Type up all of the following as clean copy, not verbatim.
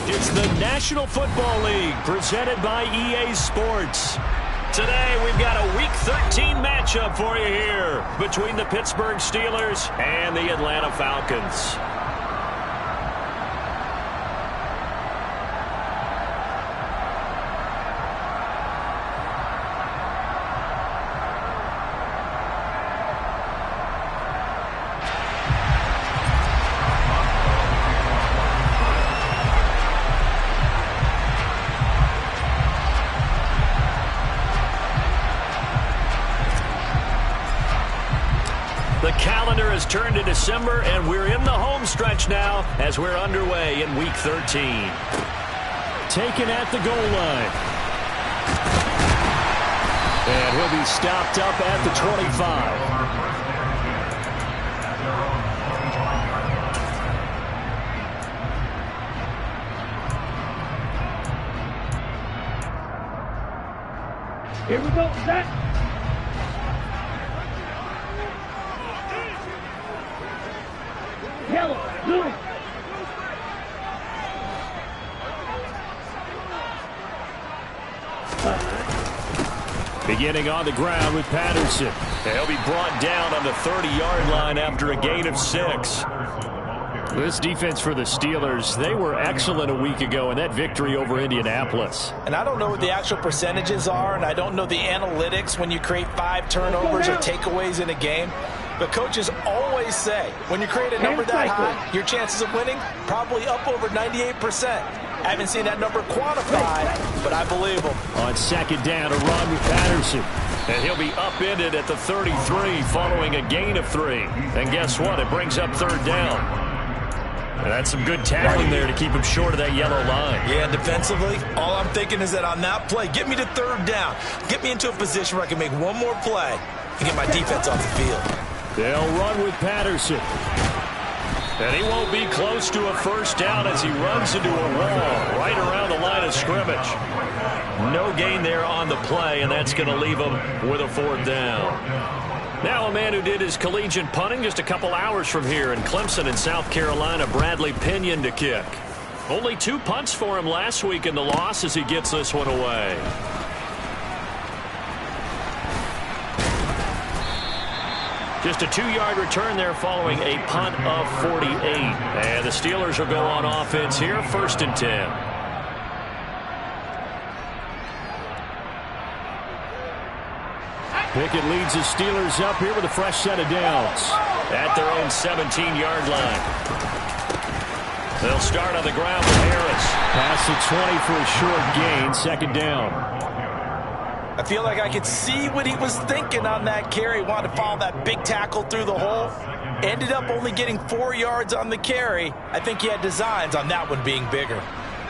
It's the National Football League presented by EA Sports. Today we've got a Week 13 matchup for you here between the Pittsburgh Steelers and the Atlanta Falcons. The calendar has turned to December, and we're in the home stretch now as we're underway in Week 13. Taken at the goal line. And he'll be stopped up at the 25. Here we go, set. Yellow, blue. Beginning on the ground with Patterson. He'll be brought down on the 30-yard line after a gain of 6. This defense for the Steelers, they were excellent a week ago in that victory over Indianapolis. And I don't know what the actual percentages are, and I don't know the analytics when you create 5 turnovers or takeaways in a game. But coaches always say, when you create a number that high, your chances of winning probably up over 98%. I haven't seen that number quantified, but I believe them. On second down, a run with Patterson. And he'll be upended at the 33 following a gain of 3. And guess what? It brings up third down. And that's some good tackling there to keep him short of that yellow line. Yeah, defensively, all I'm thinking is that on that play, get me to third down. Get me into a position where I can make one more play and get my defense off the field. They'll run with Patterson. And he won't be close to a first down as he runs into a wall right around the line of scrimmage. No gain there on the play, and that's going to leave him with a fourth down. Now a man who did his collegiate punting just a couple hours from here in Clemson in South Carolina, Bradley Pinion to kick. Only 2 punts for him last week in the loss as he gets this one away. Just a 2-yard return there following a punt of 48. And the Steelers will go on offense here, 1st and 10. Pickett leads the Steelers up here with a fresh set of downs at their own 17-yard line. They'll start on the ground with Harris. Past the 20 for a short gain, 2nd down. I feel like I could see what he was thinking on that carry. Wanted to follow that big tackle through the hole. Ended up only getting 4 yards on the carry. I think he had designs on that one being bigger.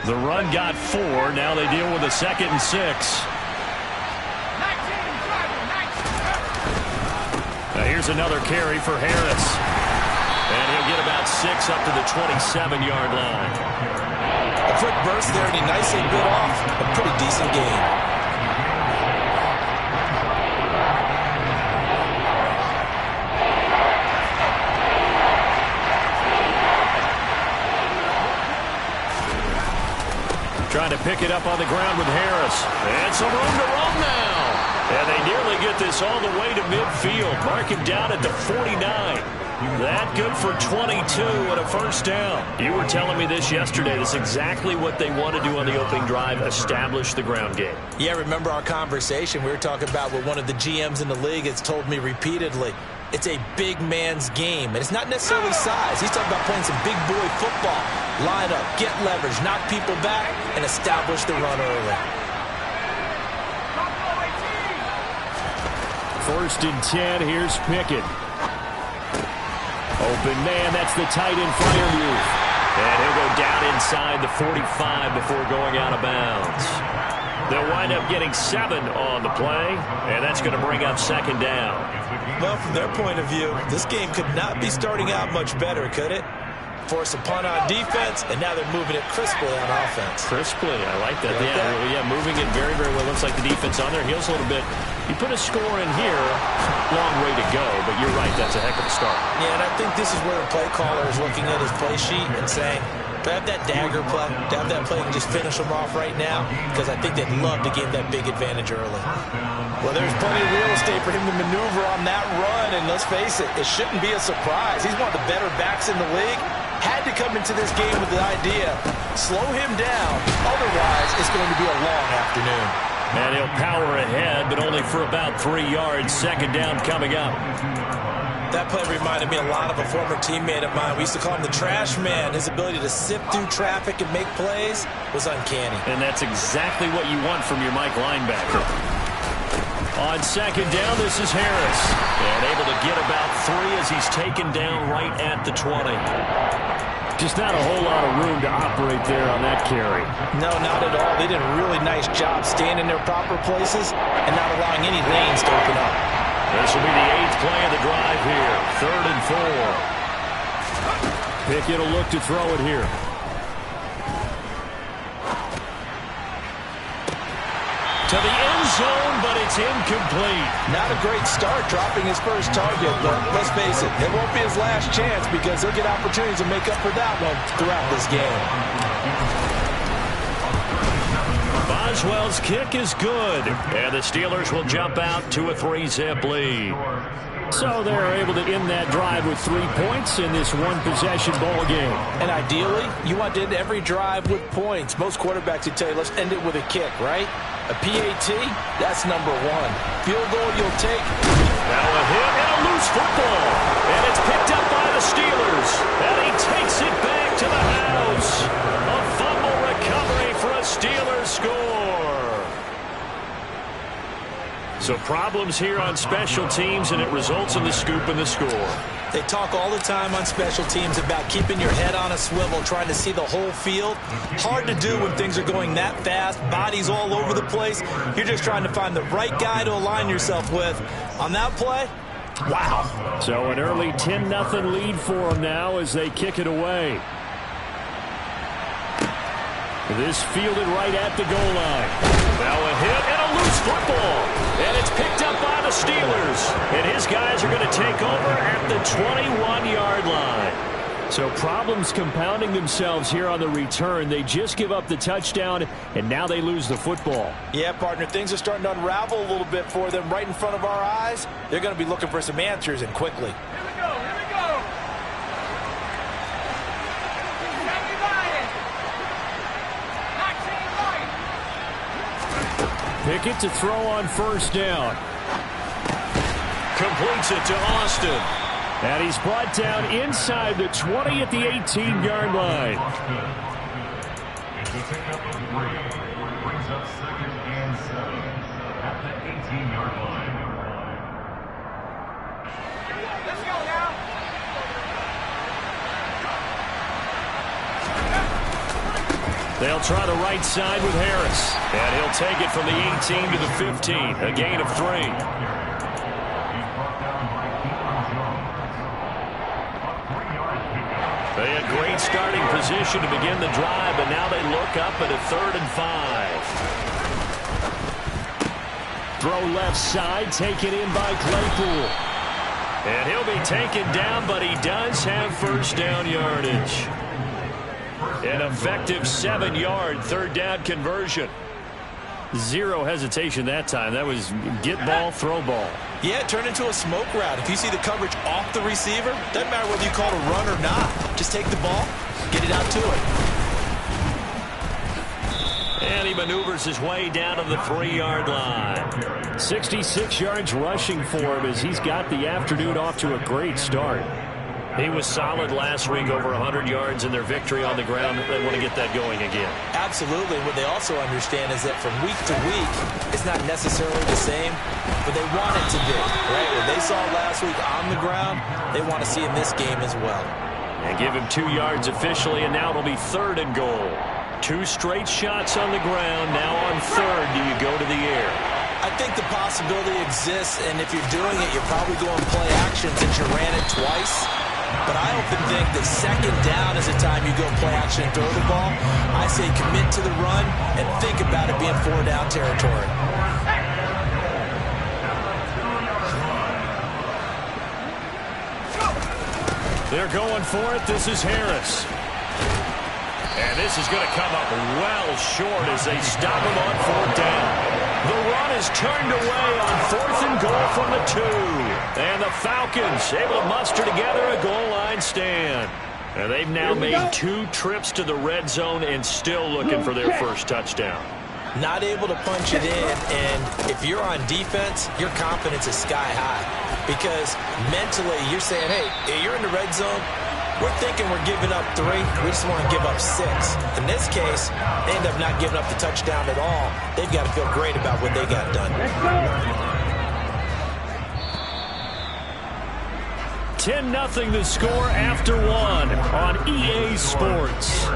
The run got 4. Now they deal with a 2nd and 6. Now here's another carry for Harris. And he'll get about 6 up to the 27-yard line. A quick burst there, and he nicely bit off a pretty decent game. Trying to pick it up on the ground with Harris. And some room to run now. And they nearly get this all the way to midfield. Mark him down at the 49. That good for 22 and a first down. You were telling me this yesterday. This is exactly what they want to do on the opening drive, establish the ground game. Yeah, remember our conversation. We were talking about what one of the GMs in the league has told me repeatedly. It's a big man's game, and it's not necessarily size. He's talking about playing some big boy football. Line up, get leverage, knock people back, and establish the run early. 1st and 10, here's Pickett. Open man, that's the tight end Freiermuth. And he'll go down inside the 45 before going out of bounds. They'll wind up getting 7 on the play, and that's going to bring up 2nd down. Well, from their point of view, this game could not be starting out much better, could it? Force a punt on defense, and now they're moving it crisply on offense. Crisply, I like that. Yeah, moving it very, very well. Looks like the defense on their heels a little bit. You put a score in here, long way to go, but you're right, that's a heck of a start. Yeah, and I think this is where the play caller is looking at his play sheet and saying, To have that dagger play, to have that play and just finish them off right now, because I think they'd love to gain that big advantage early. Well, there's plenty of real estate for him to maneuver on that run, and let's face it, it shouldn't be a surprise. He's one of the better backs in the league. Had to come into this game with the idea, slow him down, otherwise it's going to be a long afternoon. And he'll power ahead, but only for about 3 yards. Second down coming up. That play reminded me a lot of a former teammate of mine. We used to call him the trash man. His ability to sift through traffic and make plays was uncanny. And that's exactly what you want from your Mike linebacker. On second down, this is Harris. And able to get about 3 as he's taken down right at the 20. Just not a whole lot of room to operate there on that carry. No, not at all. They did a really nice job staying in their proper places and not allowing any lanes to open up. This will be the 8th play of the drive here. 3rd and 4. Pickett will look to throw it here. To the end zone, but it's incomplete. Not a great start dropping his first target, but let's face it, it won't be his last chance because he'll get opportunities to make up for that one throughout this game. Boswell's kick is good, and the Steelers will jump out to a 3-zip lead. So they're able to end that drive with 3 points in this one-possession ball game. And ideally, you want to end every drive with points. Most quarterbacks would tell you, let's end it with a kick, right? A PAT, that's number 1. Field goal you'll take. Now a hit and a loose football. And it's picked up by the Steelers. And he takes it back to the house. A fumble recovery for a Steelers score. So problems here on special teams, and it results in the scoop and the score. They talk all the time on special teams about keeping your head on a swivel, trying to see the whole field. Hard to do when things are going that fast, bodies all over the place. You're just trying to find the right guy to align yourself with. On that play, wow. So an early 10-0 lead for them now as they kick it away. This fielded right at the goal line. Now a hit and a loose football. And it's picked up by the Steelers. And his guys are going to take over at the 21-yard line. So problems compounding themselves here on the return. They just give up the touchdown, and now they lose the football. Yeah, partner, things are starting to unravel a little bit for them right in front of our eyes. They're going to be looking for some answers, and quickly. Here we go, here we go. Pickett to throw on first down. Completes it to Austin. And he's brought down inside the 20 at the 18-yard line. It's a pickup of 3. Brings up 2nd and 7 at the 18-yard line. Let's go now. They'll try the right side with Harris. And he'll take it from the 18 to the 15. A gain of 3. They had great starting position to begin the drive, but now they look up at a 3rd and 5. Throw left side, taken in by Claypool. And he'll be taken down, but he does have first down yardage. An effective 7-yard 3rd down conversion. Zero hesitation that time. That was get ball, throw ball. Yeah, it turned into a smoke route. If you see the coverage off the receiver, doesn't matter whether you call it a run or not. Just take the ball, get it out to it. And he maneuvers his way down to the 3-yard line. 66 yards rushing for him as he's got the afternoon off to a great start. He was solid last week, over 100 yards in their victory on the ground. They want to get that going again. Absolutely. What they also understand is that from week to week, it's not necessarily the same, but they want it to be, right? What they saw last week on the ground, they want to see in this game as well. And give him 2 yards officially, and now it'll be 3rd and goal. 2 straight shots on the ground. Now on 3rd, do you go to the air? I think the possibility exists, and if you're doing it, you're probably going play action since you ran it twice. But I often think that 2nd down is the time you go play action and throw the ball. I say commit to the run and think about it being 4-down territory. They're going for it. This is Harris. And this is going to come up well short as they stop him on 4th down. The run is turned away on 4th and goal from the 2. And the Falcons able to muster together a goal line stand. And they've now made 2 trips to the red zone and still looking for their first touchdown. Not able to punch it in, and if you're on defense, your confidence is sky high. Because mentally, you're saying, hey, you're in the red zone. We're thinking we're giving up 3. We just want to give up 6. In this case, they end up not giving up the touchdown at all. They've got to feel great about what they got done. Let's go. 10-0 the score after 1 on EA Sports.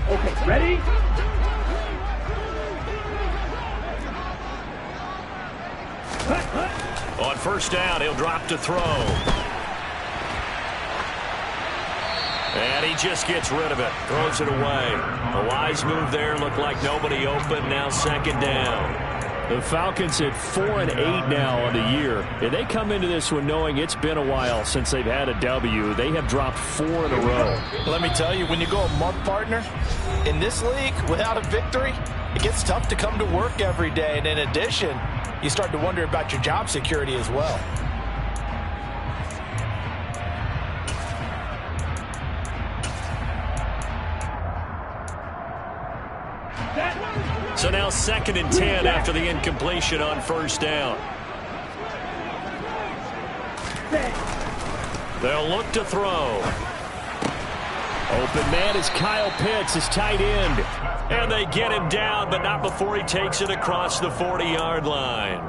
Okay, ready? On 1st down, he'll drop to throw. And he just gets rid of it. Throws it away. A wise move there. Looked like nobody open. Now 2nd down. The Falcons at 4-8 now on the year. And they come into this one knowing it's been a while since they've had a W. They have dropped 4 in a row. Let me tell you, when you go a month, partner, in this league, without a victory, it gets tough to come to work every day. And in addition, you start to wonder about your job security as well. So now 2nd and 10 after the incompletion on 1st down. They'll look to throw. Open man is Kyle Pitts, his tight end. And they get him down, but not before he takes it across the 40-yard line.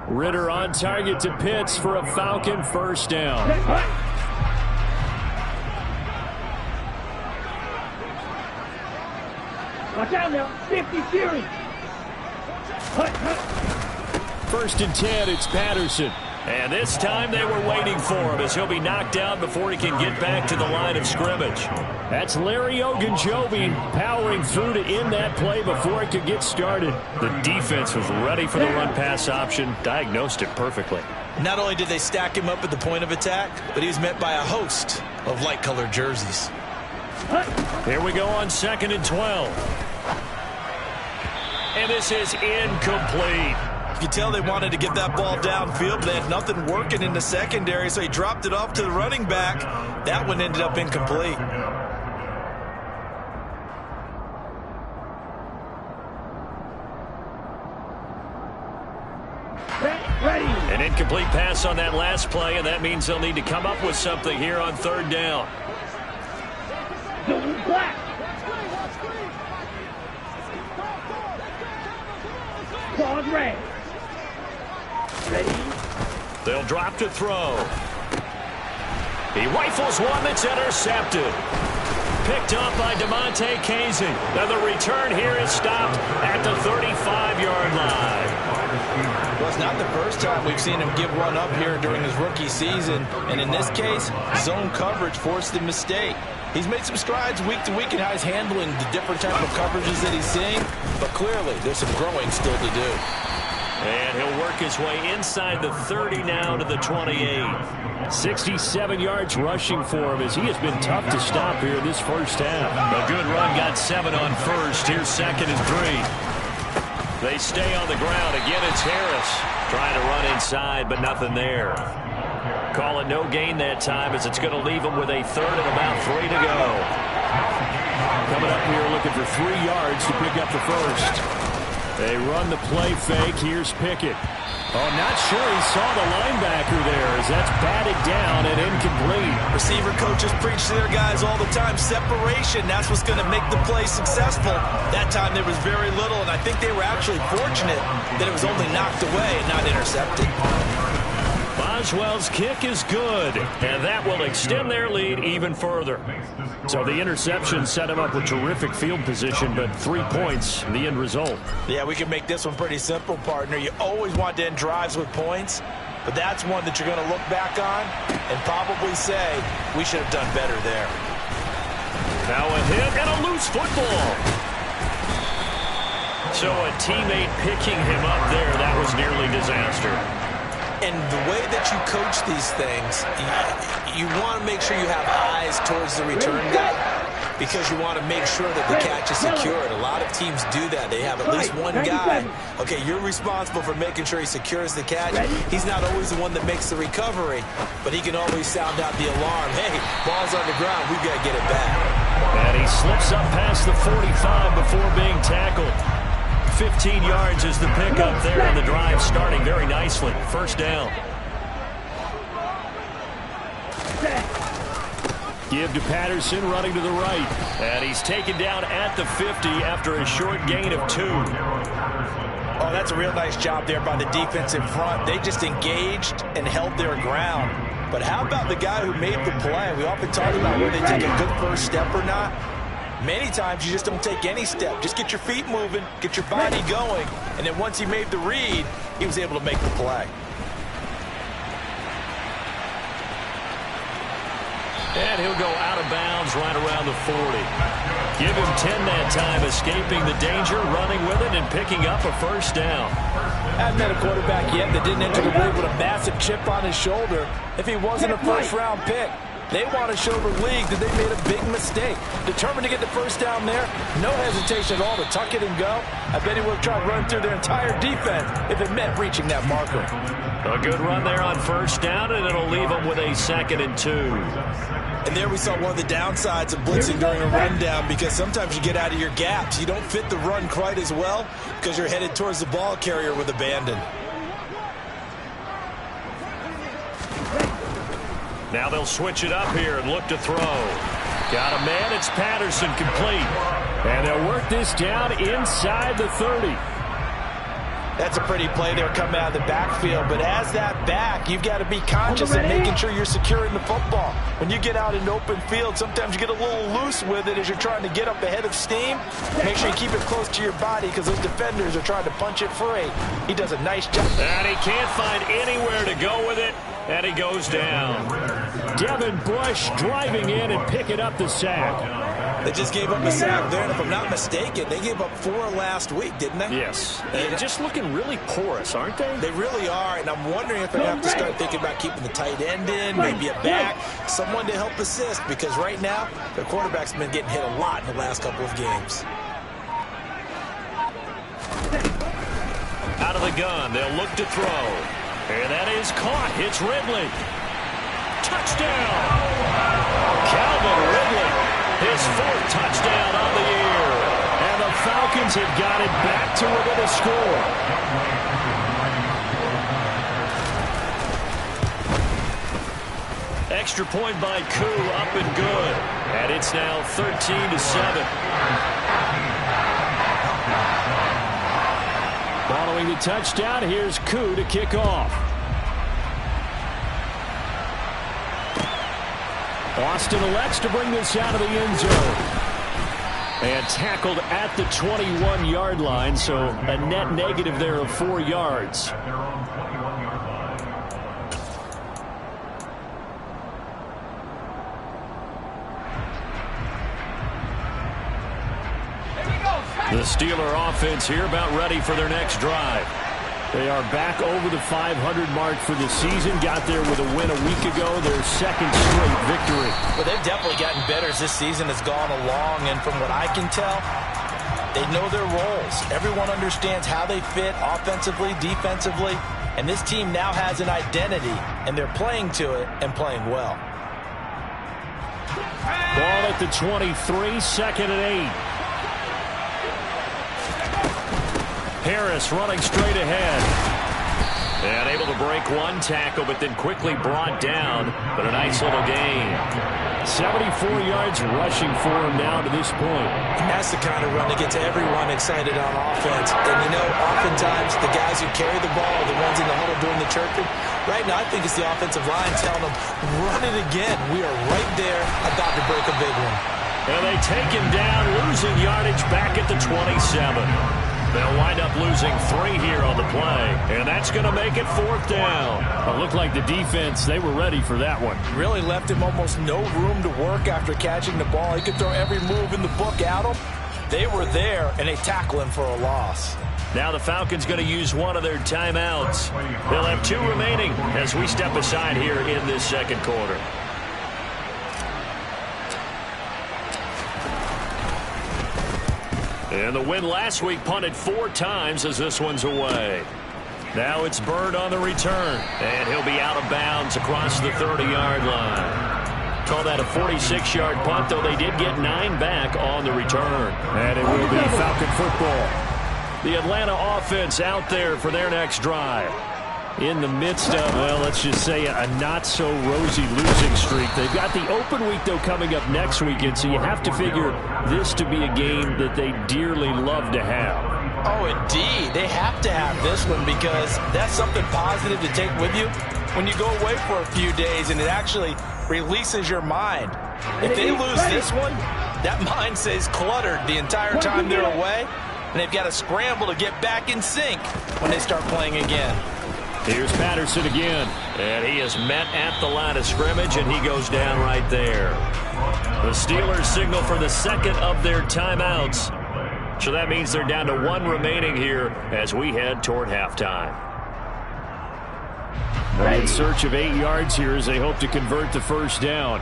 Ritter on target to Pitts for a Falcon 1st down. Watch out now. 50 series. 1st and 10, it's Patterson. And this time they were waiting for him as he'll be knocked out before he can get back to the line of scrimmage. That's Larry Ogunjobi powering through to end that play before it could get started. The defense was ready for the run-pass option, diagnosed it perfectly. Not only did they stack him up at the point of attack, but he was met by a host of light-colored jerseys. Here we go on 2nd and 12. And this is incomplete. You could tell they wanted to get that ball downfield, but they had nothing working in the secondary, so he dropped it off to the running back. That one ended up incomplete. Ready. An incomplete pass on that last play, and that means they'll need to come up with something here on 3rd down. Black. Claws red. Ready. They'll drop to throw. He rifles one that's intercepted. Picked up by DeMonte Casey. Now the return here is stopped at the 35-yard line. Well, it's not the first time we've seen him give one up here during his rookie season. And in this case, zone coverage forced the mistake. He's made some strides week to week in how he's handling the different type of coverages that he's seeing. But clearly, there's some growing still to do. And he'll work his way inside the 30 now to the 28. 67 yards rushing for him as he has been tough to stop here this first half. A good run, got 7 on first. Here's 2nd and 3. They stay on the ground. Again, it's Harris trying to run inside, but nothing there. Call it no gain that time as it's going to leave him with a 3rd and about 3 to go. Coming up here looking for 3 yards to pick up the first. They run the play fake. Here's Pickett. Oh, not sure he saw the linebacker there as that's batted down and incomplete. Receiver coaches preach to their guys all the time. Separation, that's what's going to make the play successful. That time there was very little, and I think they were actually fortunate that it was only knocked away and not intercepted. Boswell's kick is good, and that will extend their lead even further. So the interception set him up with terrific field position, but 3 points, the end result. Yeah, we can make this one pretty simple, partner. You always want to end drives with points, but that's one that you're going to look back on and probably say, we should have done better there. Now a hit and a loose football. So a teammate picking him up there, that was nearly disaster. And the way that you coach these things, you want to make sure you have eyes towards the return guy because you want to make sure that the catch is secured. A lot of teams do that. They have at least one guy. Okay, you're responsible for making sure he secures the catch. He's not always the one that makes the recovery, but he can always sound out the alarm. Hey, ball's on the ground. We've got to get it back. And he slips up past the 45 before being tackled. 15 yards is the pickup there, and the drive starting very nicely. First down. Give to Patterson, running to the right. And he's taken down at the 50 after a short gain of 2. Oh, that's a real nice job there by the defense in front. They just engaged and held their ground. But how about the guy who made the play? We often talk about whether they take a good first step or not. Many times you just don't take any step. Just get your feet moving, get your body going, and then once he made the read, he was able to make the play. And he'll go out of bounds right around the 40. Give him 10 that time, escaping the danger, running with it, and picking up a first down. Haven't had a quarterback yet that didn't enter the league with a massive chip on his shoulder if he wasn't a first-round pick. They want to show the league that they made a big mistake. Determined to get the first down there, no hesitation at all to tuck it and go. I bet he would have tried running through their entire defense if it meant reaching that marker. A good run there on first down, and it'll leave them with a 2nd and 2. And there we saw one of the downsides of blitzing during a rundown because sometimes you get out of your gaps. You don't fit the run quite as well because you're headed towards the ball carrier with abandon. Now they'll switch it up here and look to throw. Got a man, it's Patterson, complete. And they'll work this down inside the 30. That's a pretty play there coming out of the backfield, but as that back, you've got to be conscious of making sure you're securing the football. When you get out in open field, sometimes you get a little loose with it as you're trying to get up ahead of steam. Make sure you keep it close to your body because those defenders are trying to punch it free. He does a nice job. And he can't find anywhere to go with it, and he goes down. Devin Bush driving in and picking up the sack. They just gave up a sack there, and if I'm not mistaken, they gave up 4 last week, didn't they? Yes. They're just looking really porous, aren't they? They really are, and I'm wondering if they have to start thinking about keeping the tight end in, maybe a back, someone to help assist, because right now, their quarterback's been getting hit a lot in the last couple of games. Out of the gun, they'll look to throw. And that is caught. It's Ridley. Touchdown! Calvin Ridley. His 4th touchdown on the year. And the Falcons have got it back to within a score. Extra point by Koo, up and good. And it's now 13-7. Following the touchdown, here's Koo to kick off. Austin elects to bring this out of the end zone. And tackled at the 21-yard line, so a net negative there of 4 yards. The Steeler offense here about ready for their next drive. They are back over the 500 mark for the season. Got there with a win a week ago, their 2nd straight victory. Well, they've definitely gotten better as this season has gone along, and from what I can tell, they know their roles. Everyone understands how they fit offensively, defensively, and this team now has an identity, and they're playing to it and playing well. Ball at the 23, 2nd and 8. Harris running straight ahead. And able to break one tackle, but then quickly brought down. But a nice little gain. 74 yards rushing for him now to this point. That's the kind of run that gets everyone excited on offense. And, you know, oftentimes the guys who carry the ball are the ones in the huddle doing the chirping. Right now, I think it's the offensive line telling them, run it again. We are right there about to break a big one. And they take him down, losing yardage back at the 27. They'll wind up losing 3 here on the play, and that's going to make it 4th down. It looked like the defense, they were ready for that one. Really left him almost no room to work after catching the ball. He could throw every move in the book at him. They were there, and they tackle him for a loss. Now the Falcons going to use one of their timeouts. They'll have 2 remaining as we step aside here in this second quarter. And the win last week punted 4 times as this one's away. Now it's Bird on the return, and he'll be out of bounds across the 30-yard line. Call that a 46-yard punt, though they did get 9 back on the return. And it will be Falcon football. The Atlanta offense out there for their next drive. In the midst of, well, let's just say a not-so-rosy losing streak. They've got the open week, though, coming up next weekend, so you have to figure this to be a game that they dearly love to have. Oh, indeed. They have to have this one because that's something positive to take with you when you go away for a few days, and it actually releases your mind. If they lose this one, that mind stays cluttered the entire time they're away, and they've got to scramble to get back in sync when they start playing again. Here's Patterson again, and he is met at the line of scrimmage, and he goes down right there. The Steelers signal for the second of their timeouts, so that means they're down to 1 remaining here as we head toward halftime. In search of 8 yards here as they hope to convert the first down.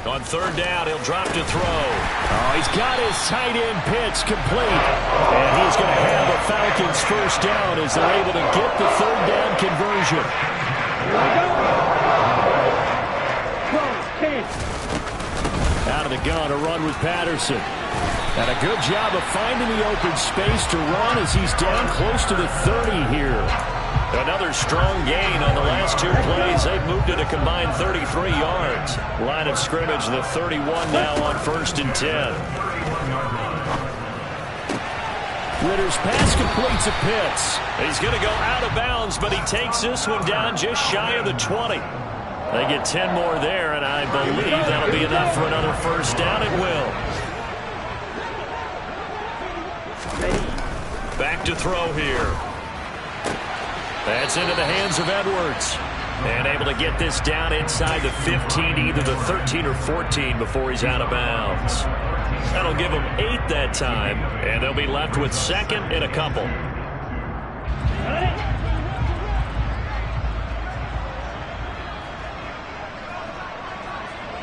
On 3rd down, he'll drop to throw. Oh, he's got his tight end pitch complete. And he's going to have a Falcons first down as they're able to get the 3rd down conversion. Out of the gun, a run with Patterson. And a good job of finding the open space to run as he's down close to the 30 here. Another strong gain on the last 2 plays. They've moved it a combined 33 yards. Line of scrimmage, the 31 now on 1st and 10. Ritter's pass completes at Pitts. He's going to go out of bounds, but he takes this one down just shy of the 20. They get 10 more there, and I believe that'll be enough for another first down. It will. Back to throw here. That's into the hands of Edwards. And able to get this down inside the 15, either the 13 or 14 before he's out of bounds. That'll give them 8 that time, and they'll be left with 2nd and a couple.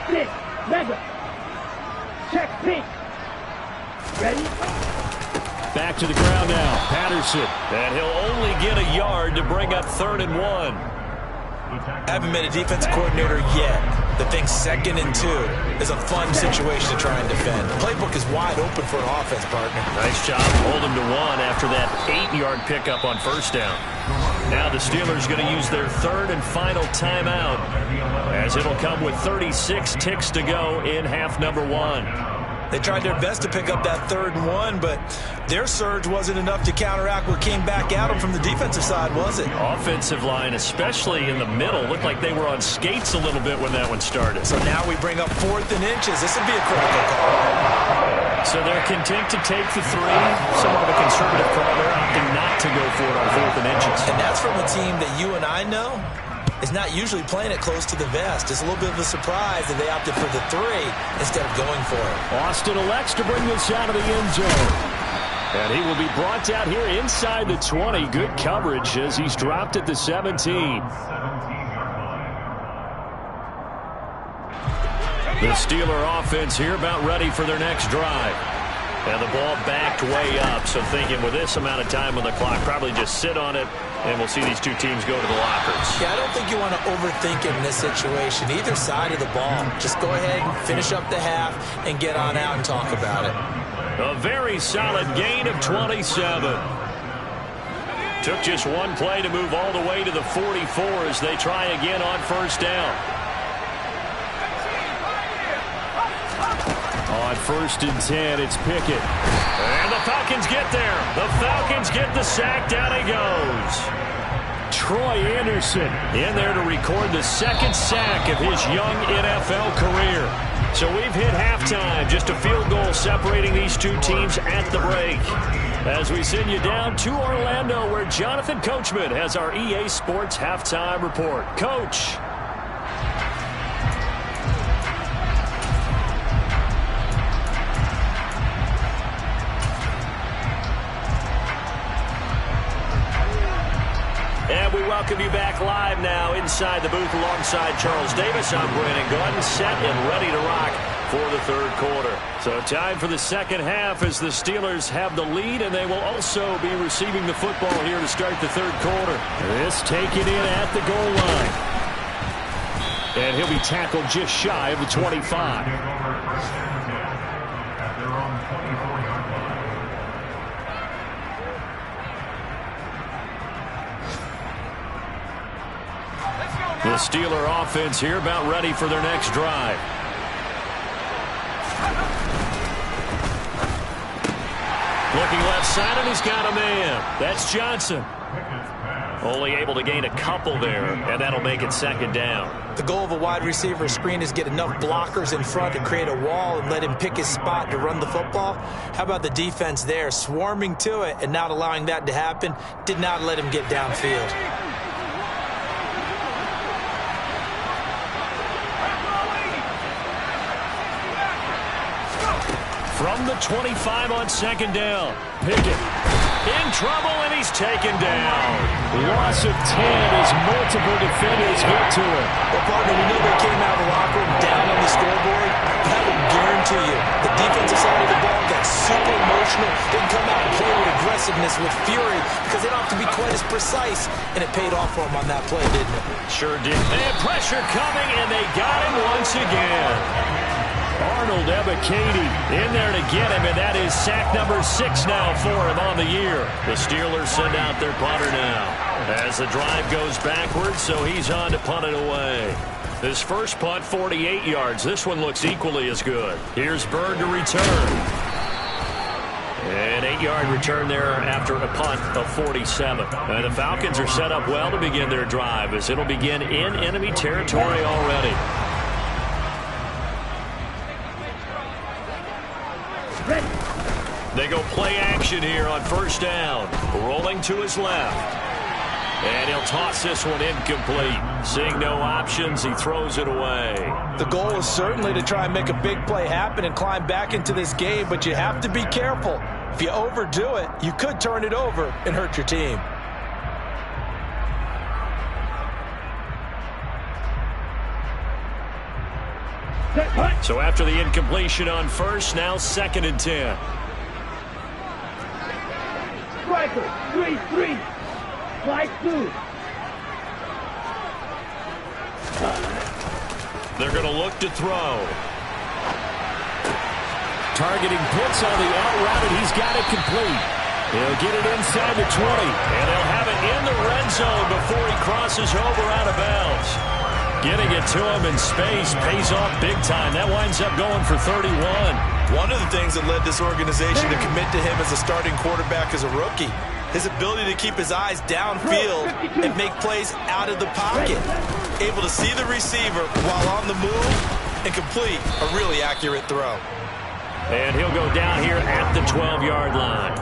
Pitch, mega. Check pitch. Ready? Back to the ground now. Patterson. And he'll only get a yard to bring up 3rd and 1. Haven't met a defensive coordinator yet that thinks 2nd and 2 is a fun situation to try and defend. The playbook is wide open for an offense, partner. Nice job hold him to 1 after that 8-yard pickup on 1st down. Now the Steelers going to use their 3rd and final timeout as it'll come with 36 ticks to go in half number 1. They tried their best to pick up that 3rd and 1, but their surge wasn't enough to counteract what came back at them from the defensive side, was it? Offensive line, especially in the middle, looked like they were on skates a little bit when that one started. So now we bring up 4th and inches. This would be a critical call. So they're content to take the 3. Somewhat of a conservative call. They're opting not to go for it on 4th and inches. And that's from a team that you and I know is not usually playing it close to the vest. It's a little bit of a surprise that they opted for the 3 instead of going for it. Austin elects to bring this out of the end zone. And he will be brought down here inside the 20. Good coverage as he's dropped at the 17. The Steeler offense here about ready for their next drive. And the ball backed way up, so thinking with this amount of time on the clock, probably just sit on it, and we'll see these 2 teams go to the lockers. Yeah, I don't think you want to overthink it in this situation. Either side of the ball. Just go ahead and finish up the half and get on out and talk about it. A very solid gain of 27. Took just 1 play to move all the way to the 44 as they try again on 1st down. On 1st and 10, it's Pickett. And the Falcons get there. The Falcons get the sack. Down he goes. Troy Anderson in there to record the second sack of his young NFL career. So we've hit halftime. Just a field goal separating these two teams at the break. As we send you down to Orlando, where Jonathan Coachman has our EA Sports halftime report. Coach. And we welcome you back live now inside the booth alongside Charles Davis. I'm Brandon Gordon, set and ready to rock for the third quarter. So time for the second half as the Steelers have the lead, and they will also be receiving the football here to start the third quarter. This taken in at the goal line. And he'll be tackled just shy of the 25. The Steeler offense here about ready for their next drive. Looking left side, and he's got a man. That's Johnson. Only able to gain a couple there, and that'll make it second down. The goal of a wide receiver screen is get enough blockers in front to create a wall and let him pick his spot to run the football. How about the defense there, swarming to it and not allowing that to happen? Did not let him get downfield. From the 25 on second down. Pickett in trouble, and he's taken down. Loss of 10 as multiple defenders get to him. Well, partner, we know they came out of the locker room down on the scoreboard. I will guarantee you the defensive side of the ball got super emotional. Didn't come out and play with aggressiveness, with fury, because they don't have to be quite as precise. And it paid off for them on that play, didn't it? Sure did. They had pressure coming, and they got him once again. Arnold Ebiketie in there to get him, and that is sack number 6 now for him on the year. The Steelers send out their punter now as the drive goes backwards, so he's on to punt it away. His first punt, 48 yards. This one looks equally as good. Here's Bird to return. An 8-yard return there after a punt of 47. And the Falcons are set up well to begin their drive, as it'll begin in enemy territory already. They go play action here on first down. Rolling to his left. And he'll toss this one incomplete. Seeing no options, he throws it away. The goal is certainly to try and make a big play happen and climb back into this game, but you have to be careful. If you overdo it, you could turn it over and hurt your team. So after the incompletion on first, now 2nd and 10. Striker, 3-3. Slide 2. They're going to look to throw. Targeting Pitts on the out route, and he's got it complete. He'll get it inside the 20, and they'll have it in the red zone before he crosses over out of bounds. Getting it to him in space pays off big time. That winds up going for 31. One of the things that led this organization to commit to him as a starting quarterback as a rookie, his ability to keep his eyes downfield and make plays out of the pocket. Able to see the receiver while on the move and complete a really accurate throw. And he'll go down here at the 12-yard line.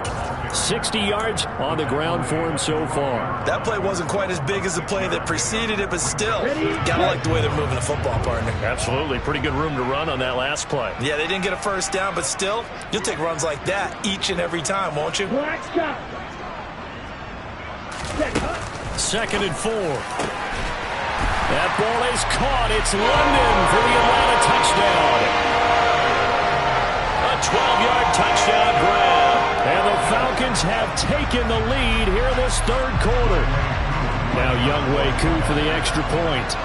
60 yards on the ground for him so far. That play wasn't quite as big as the play that preceded it, but still, gotta like the way they're moving the football, partner. Absolutely. Pretty good room to run on that last play. Yeah, they didn't get a first down, but still, you'll take runs like that each and every time, won't you? 2nd and 4. That ball is caught. It's London for the Atlanta touchdown. A 12-yard touchdown grab. And the Falcons have taken the lead here in this third quarter. Now Younghoe Koo for the extra point.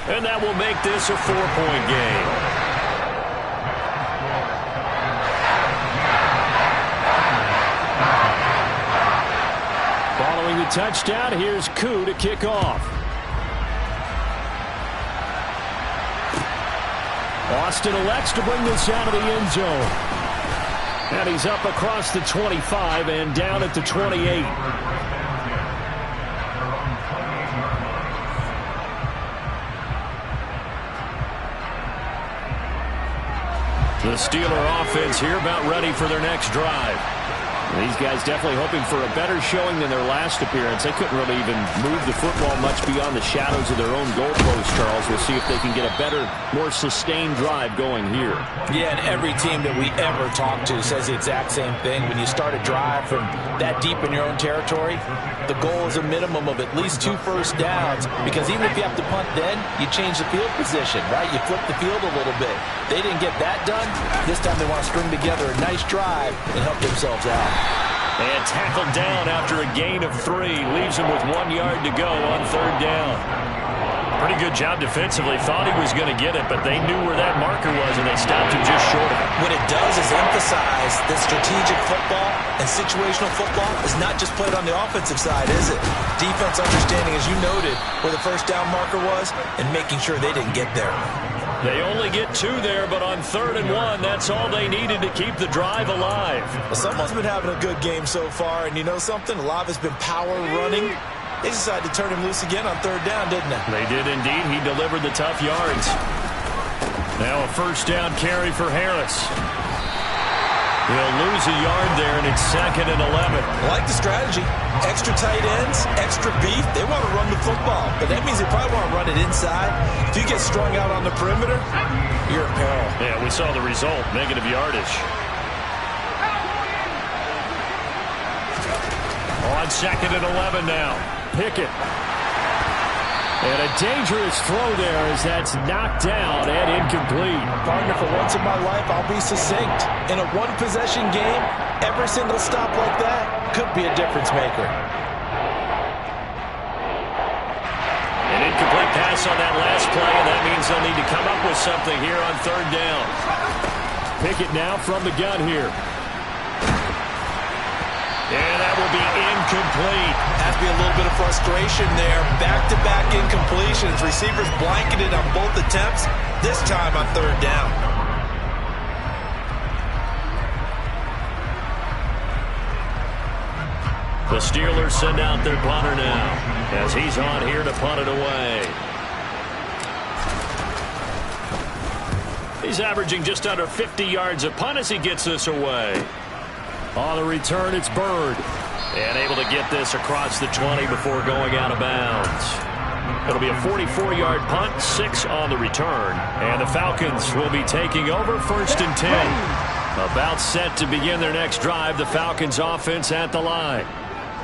And that will make this a 4-point game. Following the touchdown, here's Koo to kick off. Austin elects to bring this out of the end zone. And he's up across the 25 and down at the 28. The Steeler offense here about ready for their next drive. These guys definitely hoping for a better showing than their last appearance. They couldn't really even move the football much beyond the shadows of their own goalpost, Charles. We'll see if they can get a better, more sustained drive going here. Yeah, and every team that we ever talk to says the exact same thing. When you start a drive from that deep in your own territory, the goal is a minimum of at least 2 first downs, because even if you have to punt then, you change the field position, right? You flip the field a little bit. They didn't get that done. This time they want to string together a nice drive and help themselves out. And tackled down after a gain of 3. Leaves him with 1 yard to go on 3rd down. Pretty good job defensively. Thought he was going to get it, but they knew where that marker was, and they stopped him just short of it. What it does is emphasize that strategic football and situational football is not just played on the offensive side, is it? Defense understanding, as you noted, where the first down marker was and making sure they didn't get there. They only get 2 there, but on 3rd and 1, that's all they needed to keep the drive alive. Well, someone's been having a good game so far, and you know something? A lot has been power running. They decided to turn him loose again on 3rd down, didn't they? They did indeed. He delivered the tough yards. Now a first down carry for Harris. He'll lose a yard there, and it's 2nd and 11. I like the strategy. Extra tight ends, extra beef. They want to run the football, but that means they probably want to run it inside. If you get strung out on the perimeter, you're in peril. Yeah, we saw the result, negative yardage. On 2nd and 11 now. Pickett. And a dangerous throw there as that's knocked down and incomplete. Partner, for once in my life, I'll be succinct. In a one-possession game, every single stop like that could be a difference maker. An incomplete pass on that last play, and that means they'll need to come up with something here on 3rd down. Pickett now from the gun here. And that will be incomplete. Has to be a little bit of frustration there. Back-to-back incompletions. Receivers blanketed on both attempts, this time on 3rd down. The Steelers send out their punter now as he's on here to punt it away. He's averaging just under 50 yards a punt as he gets this away. On the return, it's Bird. And able to get this across the 20 before going out of bounds. It'll be a 44-yard punt, 6 on the return. And the Falcons will be taking over 1st and 10. About set to begin their next drive, the Falcons offense at the line.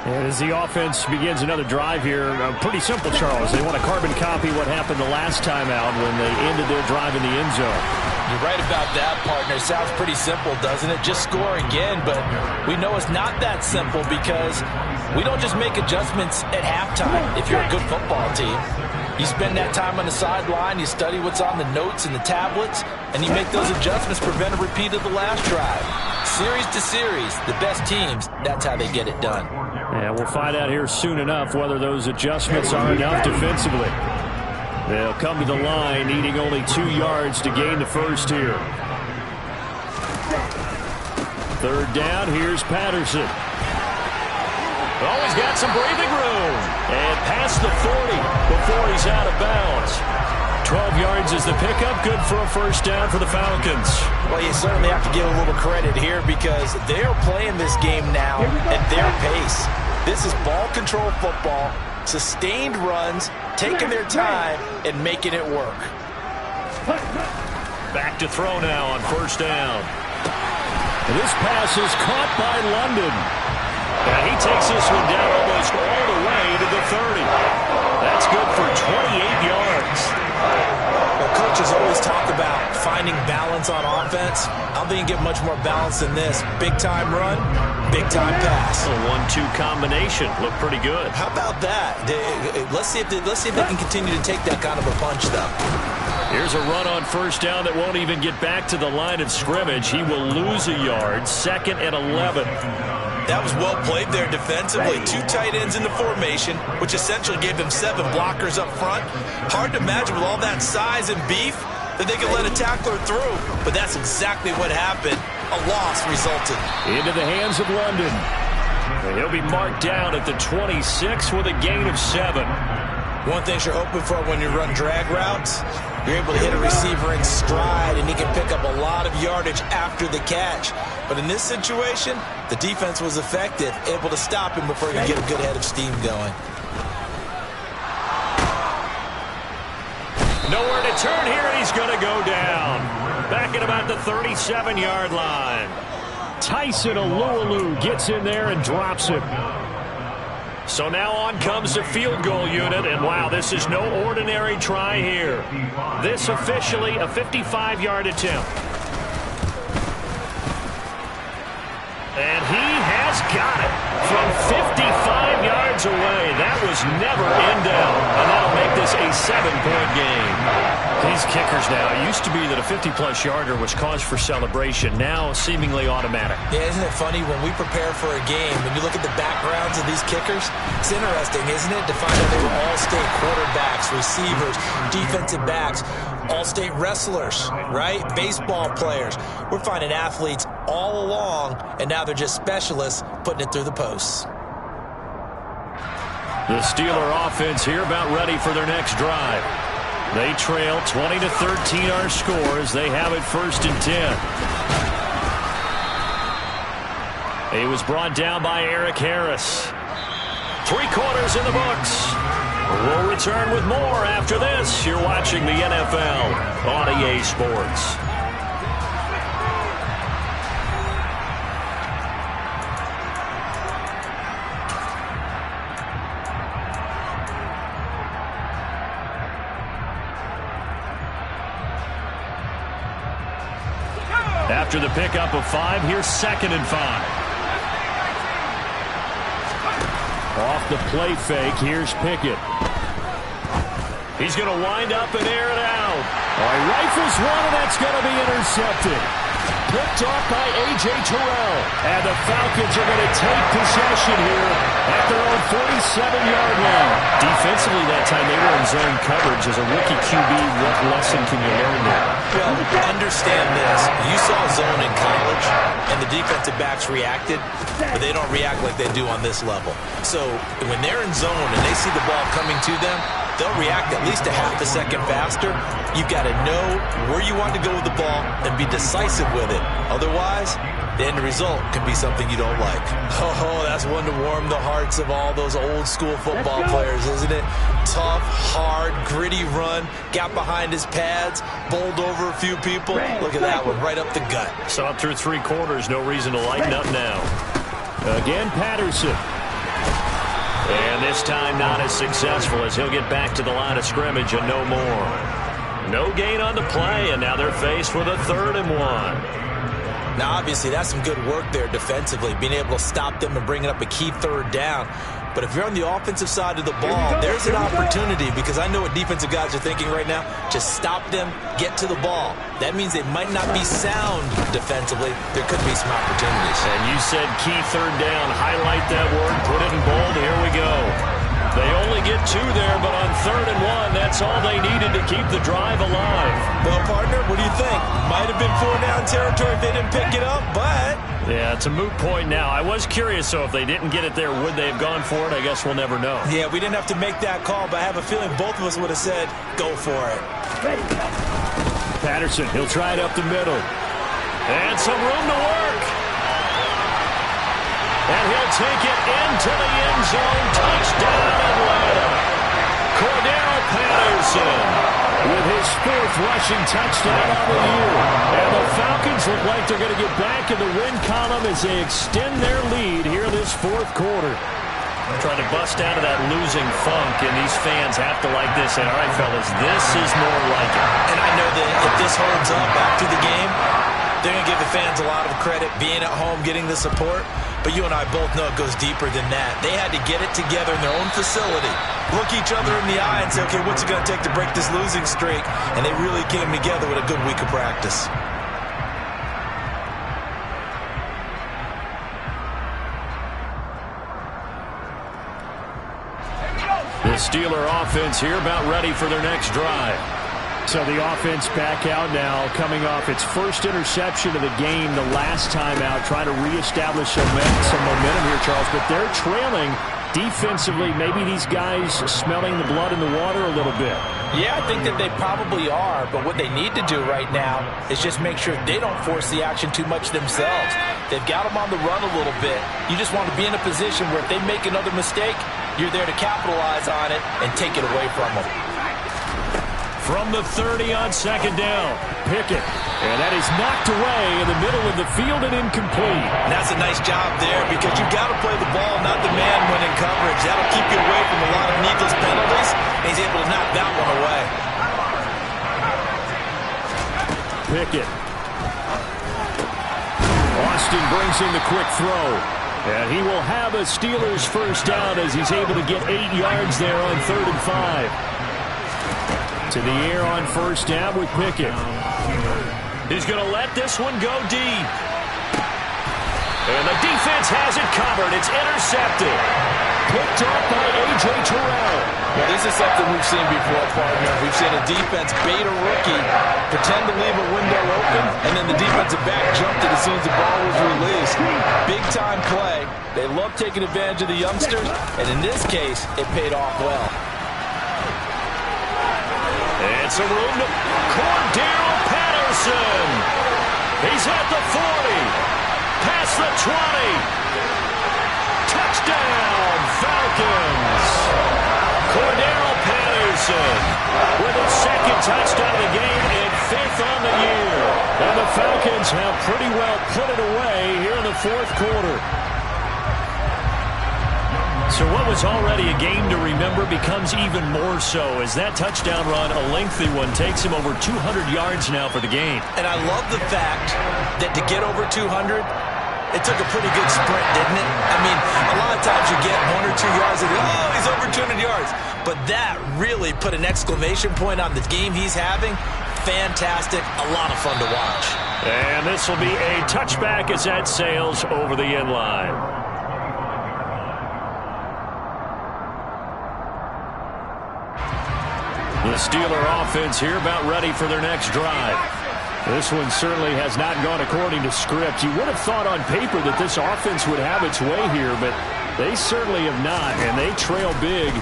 And as the offense begins another drive here, pretty simple, Charles. They want to carbon copy what happened the last time out when they ended their drive in the end zone. You're right about that, partner. It sounds pretty simple, doesn't it? Just score again, but we know it's not that simple because we don't just make adjustments at halftime if you're a good football team. You spend that time on the sideline, you study what's on the notes and the tablets, and you make those adjustments, prevent a repeat of the last drive. Series to series, the best teams, that's how they get it done. Yeah, we'll find out here soon enough whether those adjustments are enough defensively. They'll come to the line, needing only 2 yards to gain the first here. 3rd down, here's Patterson. Oh, he's got some breathing room. And past the 40 before he's out of bounds. 12 yards is the pickup. Good for a first down for the Falcons. Well, you certainly have to give a little credit here because they're playing this game now at their pace. This is ball control football, sustained runs, taking their time and making it work. Back to throw now on 1st down. And this pass is caught by London. And he takes this one down almost all the way to the 30. That's good for 28 yards. Well, coaches always talk about finding balance on offense. I don't think you get much more balance than this. Big-time run, big-time pass. A 1-2 combination. Looked pretty good. How about that? Let's see if they can continue to take that kind of a punch, though. Here's a run on 1st down that won't even get back to the line of scrimmage. He will lose a yard. 2nd and 11. That was well played there defensively. 2 tight ends in the formation, which essentially gave them 7 blockers up front. Hard to imagine with all that size and beef that they could let a tackler through, but that's exactly what happened. a loss resulted. Into the hands of London. And he'll be marked down at the 26 with a gain of 7. One thing you're hoping for when you run drag routes, you're able to hit a receiver in stride, and he can pick up a lot of yardage after the catch. But in this situation, the defense was effective, able to stop him before he could get a good head of steam going. Nowhere to turn here, and he's going to go down. Back at about the 37-yard line. Tyson Alualu gets in there and drops him. So now on comes the field goal unit, and wow, this is no ordinary try here. This officially a 55-yard attempt. And he has got it from 55 yards away. That was never in doubt, and that'll make this a 7-point game. These kickers now, it used to be that a 50-plus yarder was cause for celebration. Now seemingly automatic. Yeah, isn't it funny when we prepare for a game, when you look at the backgrounds of these kickers, it's interesting, isn't it, to find out they were all-state quarterbacks, receivers, defensive backs, all-state wrestlers, right? Baseball players. We're finding athletes all along, and now they're just specialists putting it through the posts. The Steeler offense here about ready for their next drive. They trail 20-13 our score as they have it 1st and 10. He was brought down by Eric Harris. 3 quarters in the books. We'll return with more after this. You're watching the NFL on EA Sports. After the pickup of 5, here's 2nd and 5. Off the play fake, here's Pickett. He's going to wind up and air it out. He rifles one, and that's going to be intercepted. Picked off by A.J. Terrell. And the Falcons are going to take possession here at their own 47-yard line. Defensively that time, they were in zone coverage. As a rookie QB, what lesson can you learn there? Well, understand this. You saw zone in college, and the defensive backs reacted, but they don't react like they do on this level. So when they're in zone and they see the ball coming to them, they'll react at least a half a second faster. You've got to know where you want to go with the ball and be decisive with it. Otherwise, the end result can be something you don't like. Oh, that's one to warm the hearts of all those old school football players, isn't it? Tough, hard, gritty run, got behind his pads, bowled over a few people. Look at that one, right up the gut. So up through 3 quarters, no reason to lighten up now. Again, Patterson. And this time not as successful as he'll get back to the line of scrimmage and no more. No gain on the play, and now they're faced with a 3rd and 1. Now, obviously, that's some good work there defensively, being able to stop them and bringing up a key 3rd down. But if you're on the offensive side of the ball, there's an opportunity, because I know what defensive guys are thinking right now. Just stop them, get to the ball. That means they might not be sound defensively. There could be some opportunities. And you said key 3rd down. Highlight that word, put it in bold. Here we go. They only get 2 there, but on 3rd and 1, that's all they needed to keep the drive alive. Well, partner, what do you think? Might have been 4-down territory if they didn't pick it up, but... Yeah, it's a moot point now. I was curious, so if they didn't get it there, would they have gone for it? I guess we'll never know. Yeah, we didn't have to make that call, but I have a feeling both of us would have said, go for it. Patterson, he'll try it up the middle. And some room to work. And he'll take it into the end zone. Touchdown, Atlanta. Cordell Patterson with his 4th rushing touchdown of the year. And the Falcons look like they're going to get back in the win column as they extend their lead here in this 4th quarter. Trying to bust out of that losing funk, and these fans have to like this. And all right, fellas, this is more like it. And I know that if this holds up after the game, they're going to give the fans a lot of credit, being at home, getting the support. But you and I both know it goes deeper than that. They had to get it together in their own facility, look each other in the eye and say, okay, what's it going to take to break this losing streak? And they really came together with a good week of practice. The Steeler offense here about ready for their next drive. So the offense back out now, coming off its first interception of the game the last time out, trying to reestablish some momentum here, Charles. But they're trailing defensively. Maybe these guys smelling the blood in the water a little bit. Yeah, I think that they probably are, but what they need to do right now is just make sure they don't force the action too much themselves. They've got them on the run a little bit. You just want to be in a position where if they make another mistake, you're there to capitalize on it and take it away from them. From the 30 on second down, Pickett. And that is knocked away in the middle of the field and incomplete. And that's a nice job there because you've got to play the ball, not the man when in coverage. That'll keep you away from a lot of needless penalties. And he's able to knock that one away. Pickett. Austin brings in the quick throw. And he will have a Steelers first down as he's able to get 8 yards there on 3rd and 5. To the air on first down with Pickett. He's going to let this one go deep. And the defense has it covered. It's intercepted. Picked up by A.J. Terrell. Well, this is something we've seen before, partner. We've seen a defense bait a rookie, pretend to leave a window open, and then the defensive back jumped it as soon as the ball was released. Big-time play. They love taking advantage of the youngsters, and in this case, it paid off well. And some room to Cordero Patterson. He's at the 40. Past the 20. Touchdown, Falcons. Cordero Patterson with his second touchdown of the game and 5th on the year. And the Falcons have pretty well put it away here in the 4th quarter. So what was already a game to remember becomes even more so as that touchdown run, a lengthy one, takes him over 200 yards now for the game. And I love the fact that to get over 200, it took a pretty good sprint, didn't it? I mean, a lot of times you get 1 or 2 yards and oh, he's over 200 yards. But that really put an exclamation point on the game he's having. Fantastic. A lot of fun to watch. And this will be a touchback as that sails over the end line. The Steeler offense here about ready for their next drive. This one certainly has not gone according to script. You would have thought on paper that this offense would have its way here, but they certainly have not, and they trail big.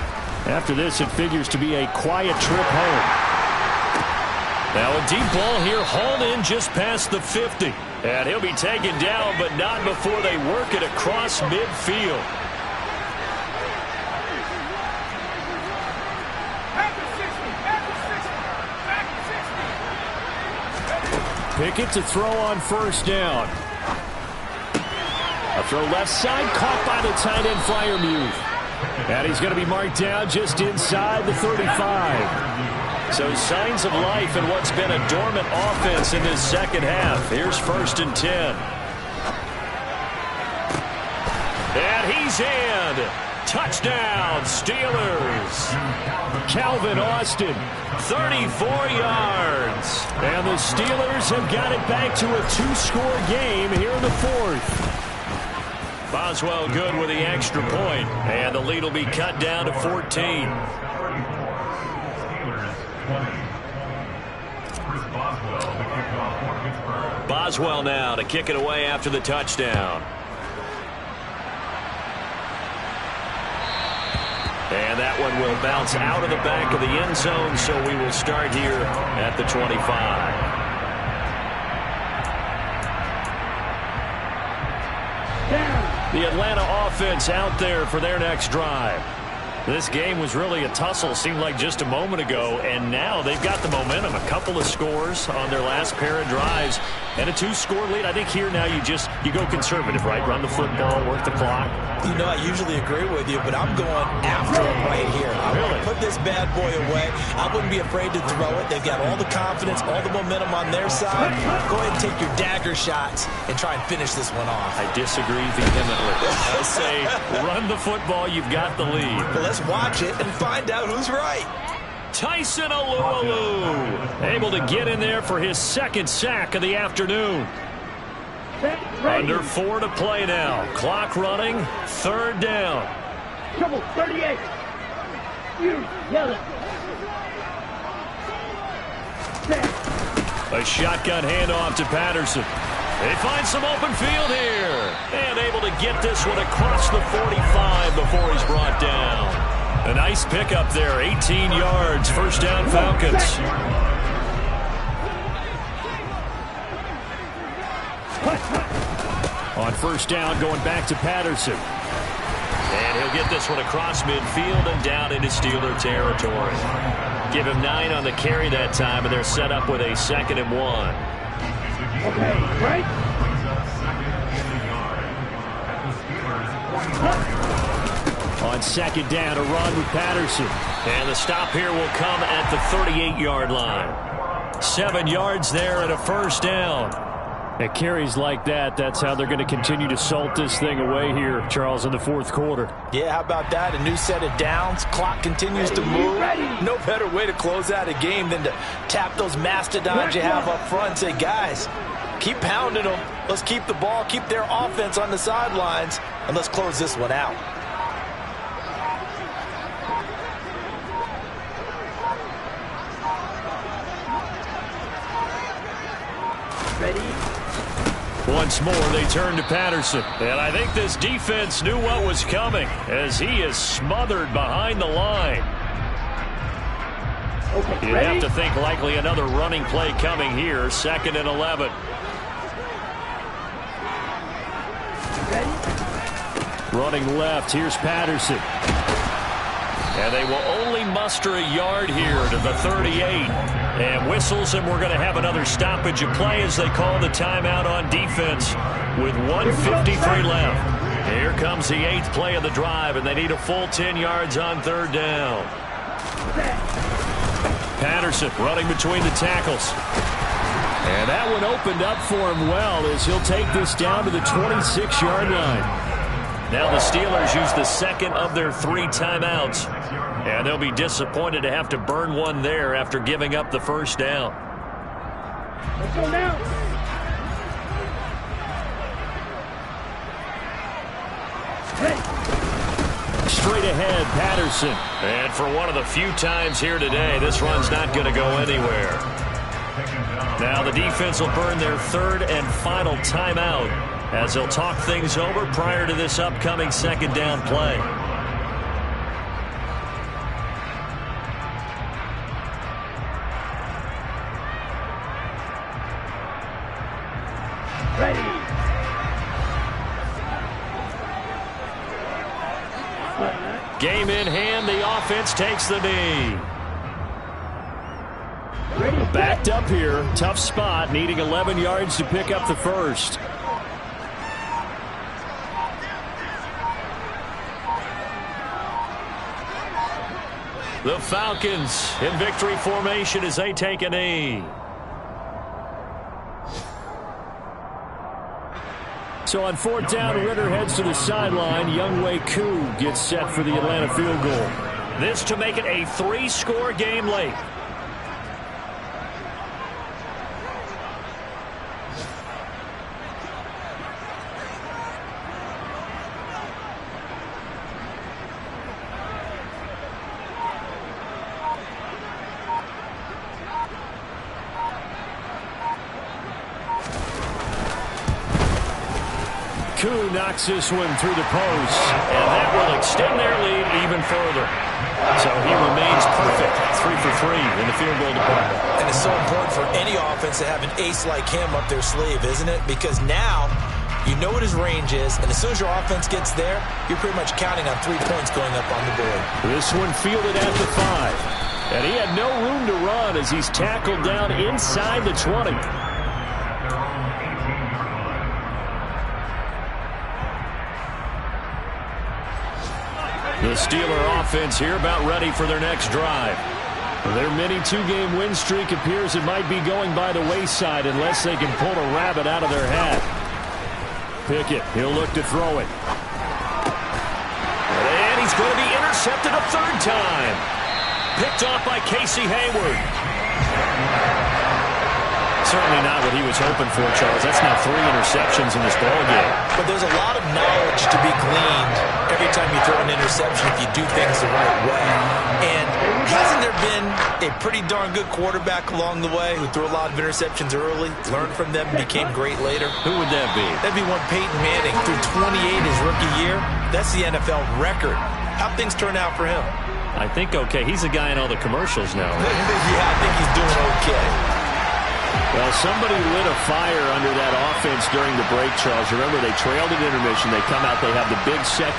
After this, it figures to be a quiet trip home. Now a deep ball here hauled in just past the 50. And he'll be taken down, but not before they work it across midfield. Pickett to throw on first down. A throw left side, caught by the tight end Freiermuth. And he's going to be marked down just inside the 35. So signs of life in what's been a dormant offense in this second half. Here's 1st and 10. And he's in. Touchdown, Steelers. Calvin Austin, 34 yards. And the Steelers have got it back to a 2-score game here in the 4th. Boswell good with the extra point, and the lead will be cut down to 14. Boswell now to kick it away after the touchdown. And that one will bounce out of the back of the end zone, so we will start here at the 25. The Atlanta offense out there for their next drive. This game was really a tussle, seemed like just a moment ago, and now they've got the momentum. A couple of scores on their last pair of drives and a 2-score lead. I think here now you go conservative, right? Run the football, work the clock. You know, I usually agree with you, but I'm going after him right here. I want to put this bad boy away. I wouldn't be afraid to throw it. They've got all the confidence, all the momentum on their side. Go ahead and take your dagger shots and try and finish this one off. I disagree vehemently. I say run the football. You've got the lead. Well, let's watch it and find out who's right. Tyson Alualu able to get in there for his 2nd sack of the afternoon. Under 4 to play now. Clock running. 3rd down. Trouble, 38. You yell it. A shotgun handoff to Patterson. They find some open field here. And able to get this one across the 45 before he's brought down. A nice pickup there, 18 yards. First down, Falcons. On first down, going back to Patterson. And he'll get this one across midfield and down into Steeler territory. Give him 9 on the carry that time, and they're set up with a 2nd and 1. Okay, right? On 2nd down, a run with Patterson. And the stop here will come at the 38-yard line. 7 yards there and a first down. At carries like that, that's how they're going to continue to salt this thing away here, Charles, in the 4th quarter. Yeah, how about that? A new set of downs. Clock continues to move. No better way to close out a game than to tap those mastodons you have up front and say, guys, keep pounding them. Let's keep the ball, keep their offense on the sidelines, and let's close this one out. Ready? Once more, they turn to Patterson. And I think this defense knew what was coming as he is smothered behind the line. Okay, You ready? have to think likely another running play coming here. 2nd and 11. Ready? Running left, here's Patterson. And they will only muster a yard here to the 38. And whistles, and we're going to have another stoppage of play as they call the timeout on defense with 1:53 left. Here comes the 8th play of the drive, and they need a full 10 yards on 3rd down. Patterson running between the tackles. And that one opened up for him well as he'll take this down to the 26-yard line. Now the Steelers use the 2nd of their 3 timeouts. And they'll be disappointed to have to burn one there after giving up the first down. Let's go now. Hey. Straight ahead, Patterson. And for one of the few times here today, this run's not going to go anywhere. Now the defense will burn their 3rd and final timeout as they'll talk things over prior to this upcoming 2nd down play. Ready. Game in hand, the offense takes the knee. Ready. Backed up here, tough spot, needing 11 yards to pick up the first. The Falcons in victory formation as they take a knee. So on 4th down, Ritter heads to the sideline. Younghoe Koo gets set for the Atlanta field goal. This to make it a 3-score game late. Koo knocks this one through the post, and that will extend their lead even further. So he remains perfect, 3 for 3 in the field goal department. And it's so important for any offense to have an ace like him up their sleeve, isn't it? Because now you know what his range is, and as soon as your offense gets there, you're pretty much counting on 3 points going up on the board. This one fielded at the 5. And he had no room to run as he's tackled down inside the 20. The Steeler offense here about ready for their next drive. Their mini 2-game win streak appears it might be going by the wayside unless they can pull a rabbit out of their hat. Pickett, he'll look to throw it. And he's going to be intercepted a 3rd time. Picked off by Casey Hayward. Certainly not what he was hoping for, Charles. That's now 3 interceptions in this ballgame. But there's a lot of knowledge to be gleaned every time you throw an interception if you do things the right way. And hasn't there been A pretty darn good quarterback along the way who threw a lot of interceptions early, learned from them, and became great later. Who would that be? That'd be one Peyton Manning. Threw 28 his rookie year. That's the NFL record. How'd things turn out for him? I think okay. He's a guy in all the commercials now. Yeah, I think he's doing okay. Well, somebody lit a fire under that offense during the break, Charles. Remember, they trailed at intermission. They come out, they have the big second